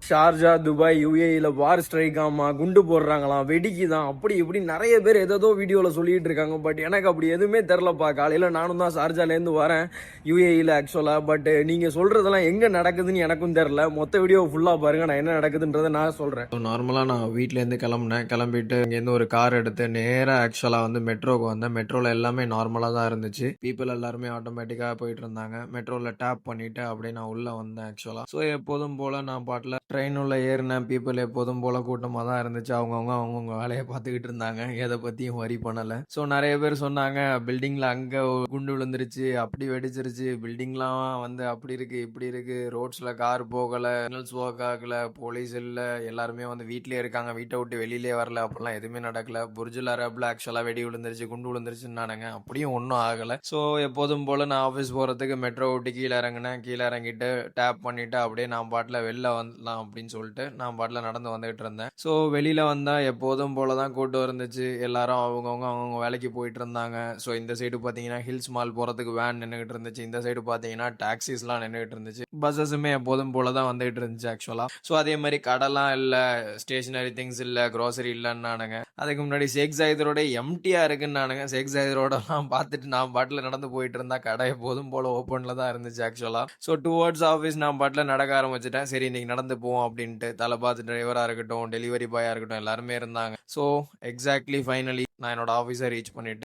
Sharjah, Dubai, யுஏஇல வார் strike ஆமா, குண்டு போடுறாங்களாம், வெடிக்குதான், அப்படி இப்படி நிறைய பேர் ஏதோ வீடியோவில் சொல்லிட்டு இருக்காங்க. பட் எனக்கு அப்படி எதுவுமே தெரிலப்பா. காலையில் நானும் தான் ஷார்ஜாலேருந்து வரேன் யுஏஇல ஆக்சுவலாக. பட் நீங்கள் சொல்கிறதெல்லாம் எங்கே நடக்குதுன்னு எனக்கும் தெரில. மொத்த வீடியோ ஃபுல்லாக பாருங்கள், நான் என்ன நடக்குதுன்றதை நான் சொல்கிறேன். நார்மலாக நான் வீட்டிலேருந்து கிளம்புனேன். கிளம்பிட்டு இங்கேருந்து ஒரு கார் எடுத்து நேராக ஆக்சுவலாக வந்து மெட்ரோக்கு வந்தேன். மெட்ரோவில் எல்லாமே நார்மலாக தான் இருந்துச்சு. பீப்புள் எல்லாருமே ஆட்டோமேட்டிக்காக போயிட்டு இருந்தாங்க. மெட்ரோவில் டேப் பண்ணிவிட்டு அப்படியே நான் உள்ளே வந்தேன் ஆக்சுவலாக. ஸோ எப்போதும் போல் நான் பாட்டில் ட்ரெயின் உள்ள ஏறினேன். பீப்புள் எப்போதும் போல் கூட்டமாக தான் இருந்துச்சு. அவங்கவுங்க வேலையை பார்த்துக்கிட்டு இருந்தாங்க. எதை பற்றியும் வரி பண்ணலை. ஸோ நிறைய பேர் சொன்னாங்க, பில்டிங்கில் அங்கே குண்டு விழுந்துருச்சு, அப்படி வெடிச்சிருச்சு, பில்டிங்லாம் வந்து அப்படி இருக்குது இப்படி இருக்குது, ரோட்ஸில் கார் போகலை, சிக்னல்ஸ் ஒர்க் ஆகலை, போலீஸ் இல்லை, எல்லாருமே வந்து வீட்டிலே இருக்காங்க, வீட்டை விட்டு வெளியிலே வரல, அப்படிலாம் எதுவுமே நடக்கலை. புர்ஜுல் அரபில் ஆக்சுவலாக வெடி விழுந்துருச்சு, குண்டு விழுந்துருச்சுன்னானுங்க. அப்படியும் ஒன்றும் ஆகலை. ஸோ எப்போதும் போல் நான் ஆஃபீஸ் போகிறதுக்கு மெட்ரோ விட்டு கீழே இறங்கினேன். கீழே இறங்கிட்டு டேப் பண்ணிவிட்டு அப்படியே நான் பாட்டில் வெளில வந்துடலாம் அப்படின்னு சொல்லிட்டு நான் பாட்டில் நடந்து வந்துகிட்டு இருந்தேன். ஸோ வெளியில் வந்தால் எப்போதும் போல தான் கூட்டம் இருந்துச்சு. எல்லாரும் அவங்கவுங்க வேலைக்கு போயிட்டு இருந்தாங்க. ஸோ இந்த சைடு பார்த்தீங்கன்னா ஹில்ஸ் மால் போகிறதுக்கு வேன் நின்றுக்கிட்டு இருந்துச்சு. இந்த சைடு பார்த்தீங்கன்னா டாக்ஸிஸ்லாம் நின்றுக்கிட்டு இருந்துச்சு. பஸ்ஸஸுமே எப்போதும் போல தான் வந்துகிட்டு இருந்துச்சு ஆக்சுவலாக. ஸோ அதே மாதிரி கடைலாம் இல்லை, ஸ்டேஷனரி திங்ஸ் இல்லை, க்ரோசரி இல்லைன்னானுங்க. அதுக்கு முன்னாடி ஷேக் ஜாயிதரோட எம்டியாக இருக்குன்னானுங்க. ஷேக் ஜாயிதரோடலாம் பார்த்துட்டு நான் பாட்டில் நடந்து போயிட்டு இருந்தா கடை எப்போதும் போல ஓப்பனில் தான் இருந்துச்சு ஆக்சுவலாக. ஸோ டுவர்ட்ஸ் ஆஃபீஸ் நான் பாட்டில் நடக்க ஆரம்பிச்சிட்டேன். சரி இன்னைக்கு நடந்து போவோம் அப்படின்ட்டு. தலபாத் டிரைவராக இருக்கட்டும், டெலிவரி பாயாக இருக்கட்டும், எல்லாருமே இருந்தாங்க. ஸோ எக்ஸாக்ட்லி ஃபைனலி நான் என்னோட ஆஃபீஸை ரீச் பண்ணிட்டேன்.